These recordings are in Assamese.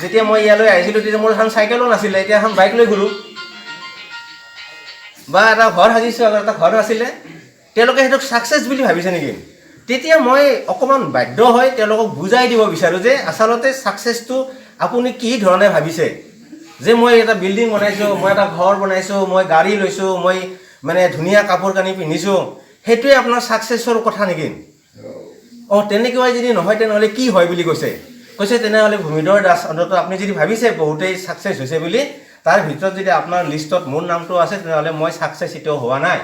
যেতিয়া মই ইয়ালৈ আহিছিলোঁ তেতিয়া মোৰ এখন চাইকেলো নাছিলে, এতিয়া এখন বাইক লৈ ঘূৰোঁ। বা এটা ঘৰ সাজিছোঁ, আগত এটা ঘৰ আছিলে, তেওঁলোকে সেইটোক ছাকচেছ বুলি ভাবিছে নেকি? তেতিয়া মই অকণমান বাধ্য হৈ তেওঁলোকক বুজাই দিব বিচাৰোঁ যে আচলতে ছাকচেছটো আপুনি কি ধৰণে ভাবিছে। যে মই এটা বিল্ডিং বনাইছোঁ, মই এটা ঘৰ বনাইছোঁ, মই গাড়ী লৈছোঁ, মই মানে ধুনীয়া কাপোৰ কানি পিন্ধিছোঁ, সেইটোৱে আপোনাৰ ছাকচেছৰ কথা নেকি? তেনেকুৱাই যদি নহয় তেনেহ'লে কি হয় বুলি কৈছে তেনেহ'লে ভূমিধৰ দাস অন্ততঃ আপুনি যদি ভাবিছে বহুতেই ছাকচেছ হৈছে বুলি, তাৰ ভিতৰত যদি আপোনাৰ লিষ্টত মোৰ নামটো আছে তেনেহ'লে মই ছাকচেছ এতিয়াও হোৱা নাই।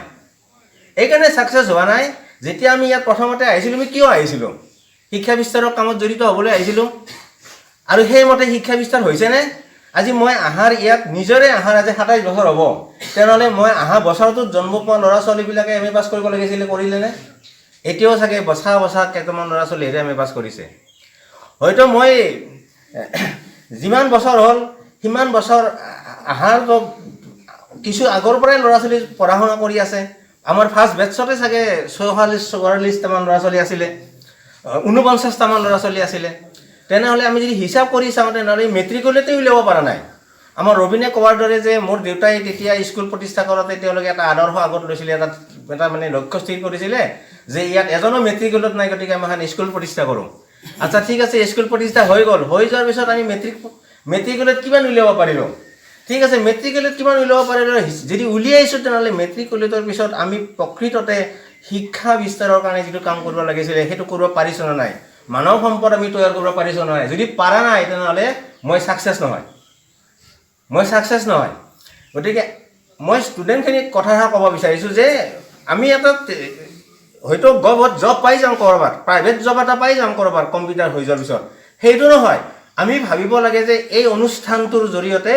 এইকাৰণে ছাকচেছ হোৱা নাই। যেতিয়া আমি ইয়াত প্ৰথমতে আহিছিলোঁ, আমি কিয় আহিছিলোঁ? শিক্ষা বিস্তাৰৰ কামত জড়িত হ'বলৈ আহিছিলোঁ। আৰু সেইমতে শিক্ষা বিস্তাৰ হৈছেনে? আজি মই আহাৰ ইয়াত নিজৰে আহাৰ আজি 27 বছৰ হ'ব, তেনেহ'লে মই অহা বছৰটোত জন্ম পোৱা ল'ৰা ছোৱালীবিলাকে MA পাছ কৰিব লাগিছিলে, কৰিলেনে? এতিয়াও চাগে বছা বছা কেইটামান ল'ৰা ছোৱালীহে MA পাছ কৰিছে। হয়তো মই যিমান বছৰ হ'ল সিমান বছৰ আহাৰ কিছু আগৰ পৰাই ল'ৰা ছোৱালী পঢ়া শুনা কৰি আছে। আমাৰ ফাৰ্ষ্ট বেটছতে চাগে 44-44টামান ল'ৰা ছোৱালী আছিলে, 49টামান ল'ৰা ছোৱালী আছিলে। তেনেহ'লে আমি যদি হিচাপ কৰি চাওঁ তেনেহ'লে মেট্ৰিকলৈকে উলিয়াব পৰা নাই। আমাৰ ৰবীনে কোৱাৰ দৰে যে মোৰ দেউতাই তেতিয়া স্কুল প্ৰতিষ্ঠা কৰোঁতে তেওঁলোকে এটা আদৰ্শ আগত লৈছিলে, এটা মানে লক্ষ্য স্থিৰ কৰিছিলে যে ইয়াত এজনো মেট্ৰিকুলেট নাই, গতিকে আমি এখন স্কুল প্ৰতিষ্ঠা কৰোঁ। আচ্ছা ঠিক আছে, স্কুল প্ৰতিষ্ঠা হৈ গ'ল, হৈ যোৱাৰ পিছত আমি মেট্ৰিকুলেট কিমান উলিয়াব পাৰিলোঁ? ঠিক আছে, মেট্ৰিকুলেট কিমান উলিয়াব পাৰিলোঁ? যদি উলিয়াইছোঁ তেনেহ'লে মেট্ৰিকুলেটৰ পিছত আমি প্ৰকৃততে শিক্ষা বিস্তাৰৰ কাৰণে যিটো কাম কৰিব লাগিছিলে সেইটো কৰিব পাৰিছোঁ নে নাই? মানৱ সম্পদ আমি তৈয়াৰ কৰিব পাৰিছোঁ নে নাই? যদি পাৰা নাই তেনেহ'লে মই ছাকচেছ নহয়। গতিকে মই ষ্টুডেণ্টখিনিক কথা ক'ব বিচাৰিছোঁ যে আমি এটা হয়তো গভত জব পাই যাম ক'ৰবাত, প্ৰাইভেট জব এটা পাই যাম ক'ৰবাত কম্পিউটাৰ হৈ যোৱাৰ পিছত, সেইটো নহয়। আমি ভাবিব লাগে যে এই অনুষ্ঠানটোৰ জৰিয়তে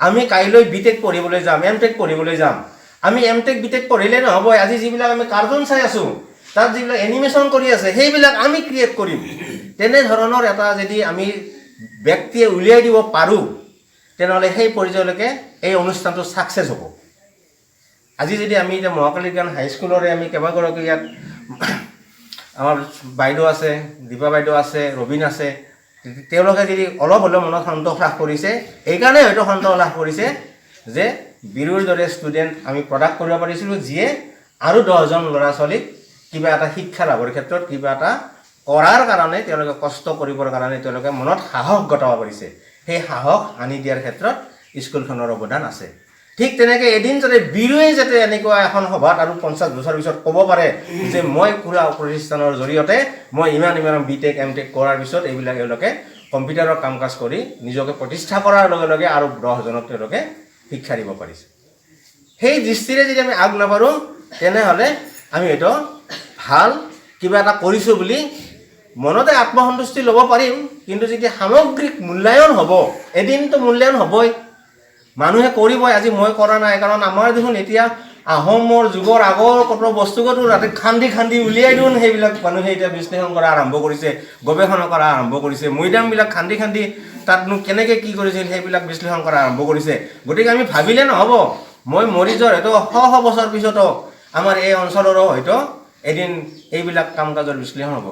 আমি কাইলৈ BTech পঢ়িবলৈ যাম, MTech পঢ়িবলৈ যাম। আমি MTech BTech পঢ়িলে নহ'ব। আজি যিবিলাক আমি কাৰ্টুন চাই আছোঁ, তাত যিবিলাক এনিমেশ্যন কৰি আছে সেইবিলাক আমি ক্ৰিয়েট কৰিম। তেনেধৰণৰ এটা যদি আমি ব্যক্তিয়ে উলিয়াই দিব পাৰোঁ তেনেহ'লে সেই পৰ্যায়লৈকে এই অনুষ্ঠানটো ছাকচেছ হ'ব। আজি যদি আমি এতিয়া মহাকালী জ্ঞান হাইস্কুলৰে আমি কেইবাগৰাকী ইয়াত আমাৰ বাইদেউ আছে, দীপা বাইদেউ আছে, ৰবীন আছে, তেওঁলোকে যদি অলপ হ'লেও মনত সন্তোষ লাভ কৰিছে, এইকাৰণে হয়তো সন্তোষ লাভ কৰিছে যে বিৰুৰ দৰে ষ্টুডেণ্ট আমি প্ৰডাক্ট কৰিব পাৰিছিলোঁ, যিয়ে আৰু 10জন ল'ৰা ছোৱালীক কিবা এটা শিক্ষা লাভৰ ক্ষেত্ৰত কিবা এটা কৰাৰ কাৰণে তেওঁলোকে কষ্ট কৰিবৰ কাৰণে তেওঁলোকে মনত সাহস গতাব পাৰিছে। সেই সাহস আনি দিয়াৰ ক্ষেত্ৰত স্কুলখনৰ অৱদান আছে। ঠিক তেনেকৈ এদিন যাতে বিৰুৱে যাতে এনেকুৱা এখন সভাত আৰু 50 বছৰ পিছত ক'ব পাৰে যে মই পুৰা প্ৰতিষ্ঠানৰ জৰিয়তে মই ইমান BTech MTech কৰাৰ পিছত এইবিলাক তেওঁলোকে কম্পিউটাৰৰ কাম কাজ কৰি নিজকে প্ৰতিষ্ঠা কৰাৰ লগে লগে আৰু 10জনক তেওঁলোকে শিক্ষা দিব পাৰিছে। সেই দৃষ্টিৰে যদি আমি আগ নাবাঢ়োঁ তেনেহ'লে আমি হয়তো ভাল কিবা এটা কৰিছোঁ বুলি মনতে আত্মসন্তুষ্টি ল'ব পাৰিম, কিন্তু যেতিয়া সামগ্ৰিক মূল্যায়ন হ'ব, এদিনটো মূল্যায়ন হ'বই, মানুহে কৰিবই। আজি মই কৰা নাই, কাৰণ আমাৰ দেখোন এতিয়া আহোমৰ যুগৰ আগৰ কত বস্তুকতো ৰাতি খান্দি উলিয়াই দিওঁ, সেইবিলাক মানুহে এতিয়া বিশ্লেষণ কৰা আৰম্ভ কৰিছে, গৱেষণা কৰা আৰম্ভ কৰিছে। মৈদামবিলাক খান্দি তাতনো কেনেকৈ কি কৰিছিল সেইবিলাক বিশ্লেষণ কৰা আৰম্ভ কৰিছে। গতিকে আমি ভাবিলে নহ'ব, মই মৰি যোৱাৰ হয়তো শ বছৰ পিছতো আমাৰ এই অঞ্চলৰো হয়তো এদিন এইবিলাক কাম কাজৰ বিশ্লেষণ হ'ব।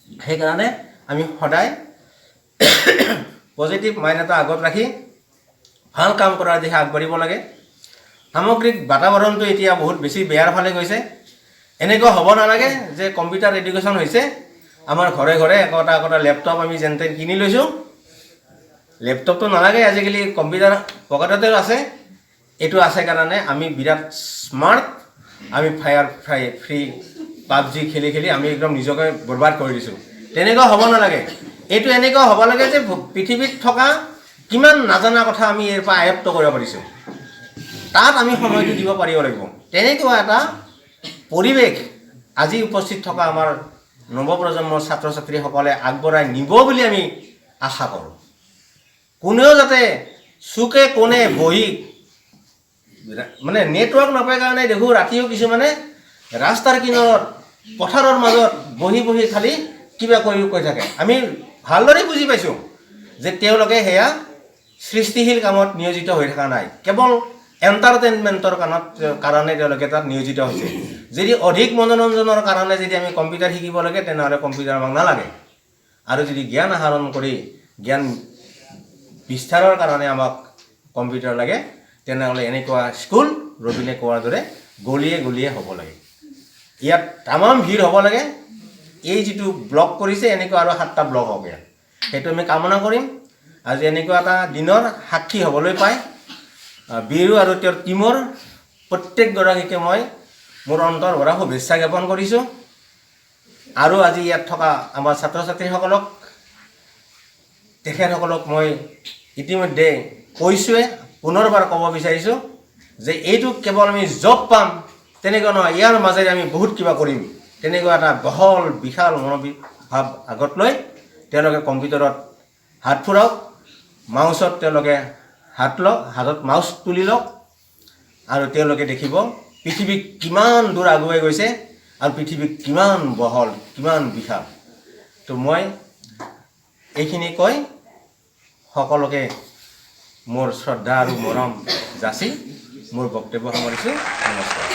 সেইকাৰণে আমি সদায় পজিটিভ মাইণ্ড এটা আগত ৰাখি ভাল কাম কৰাৰ দিশে আগবাঢ়িব লাগে। সামগ্ৰিক বাতাবৰণটো এতিয়া বহুত বেছি বেয়াৰ ফালে গৈছে। এনেকুৱা হ'ব নালাগে যে কম্পিউটাৰ এডুকেশ্যন হৈছে, আমাৰ ঘৰে ঘৰে একোটা লেপটপ আমি যেন তেন কিনি লৈছোঁ। লেপটপটো নালাগে, আজিকালি কম্পিউটাৰ পকেটতে আছে। এইটো আছে কাৰণে আমি বিৰাট স্মাৰ্ট, আমি ফ্ৰী PUBG খেলি আমি একদম নিজকে বৰবাদ কৰি দিছোঁ। তেনেকুৱা হ'ব নালাগে। এইটো এনেকুৱা হ'ব লাগে যে পৃথিৱীত থকা কিমান নাজানা কথা আমি ইয়াৰ পৰা আয়ত্ত কৰিব পাৰিছোঁ, তাত আমি সময়টো দিব পাৰিব লাগিব। তেনেকুৱা এটা পৰিৱেশ আজি উপস্থিত থকা আমাৰ নৱপ্ৰজন্মৰ ছাত্ৰ ছাত্ৰীসকলে আগবঢ়াই নিব বুলি আমি আশা কৰোঁ। কোনেও যাতে চুকে কোণে বহি মানে নেটৱৰ্ক নাপায় কাৰণে দেখোঁ ৰাতিও কিছুমানে ৰাস্তাৰ কিনাৰত পথাৰৰ মাজত বহি খালি কিবা কৈ থাকে। আমি ভালদৰে বুজি পাইছোঁ যে তেওঁলোকে সেয়া সৃষ্টিশীল কামত নিয়োজিত হৈ থকা নাই, কেৱল এণ্টাৰটেইনমেণ্টৰ কাৰণে তেওঁলোকে তাত নিয়োজিত হৈছে। যদি অধিক মনোৰঞ্জনৰ কাৰণে যদি আমি কম্পিউটাৰ শিকিব লাগে তেনেহ'লে কম্পিউটাৰ আমাক নালাগে। আৰু যদি জ্ঞান আহৰণ কৰি জ্ঞান বিস্তাৰৰ কাৰণে আমাক কম্পিউটাৰ লাগে তেনেহ'লে এনেকুৱা স্কুল ৰবিনে কোৱাৰ দৰে গলিয়ে গলিয়ে হ'ব লাগে ইয়াত তামাম ভিৰ হ'ব লাগে এই যিটো ব্লক কৰিছে এনেকুৱা আৰু 7টা ব্লক হ'ব ইয়াত সেইটো আমি কামনা কৰিম আজি এনেকুৱা এটা দিনৰ সাক্ষী হ'বলৈ পাই বীৰু আৰু তেওঁৰ টিমৰ প্ৰত্যেকগৰাকীকে মই মোৰ অন্তৰ ভৰা শুভেচ্ছা জ্ঞাপন কৰিছোঁ আৰু আজি ইয়াত থকা আমাৰ ছাত্ৰ ছাত্ৰীসকলক তেখেতসকলক মই ইতিমধ্যে কৈছোঁৱে পুনৰবাৰ ক'ব বিচাৰিছোঁ যে এইটো কেৱল আমি জব পাম তেনেকুৱা নহয় ইয়াৰ মাজেৰে আমি বহুত কিবা কৰিম তেনেকুৱা এটা বহল বিশাল মনোভাৱ আগত লৈ তেওঁলোকে কম্পিউটাৰত হাত ফুৰাওক মাউচত তেওঁলোকে হাত লওক হাতত মাউচ তুলি লওক আৰু তেওঁলোকে দেখিব পৃথিৱী কিমান দূৰ আগুৱাই গৈছে আৰু পৃথিৱী কিমান বহল কিমান বিশাল তো মই এইখিনি কৈ সকলোকে মোৰ শ্ৰদ্ধা আৰু মৰম যাচি মোৰ বক্তব্য সামৰিছোঁ নমস্কাৰ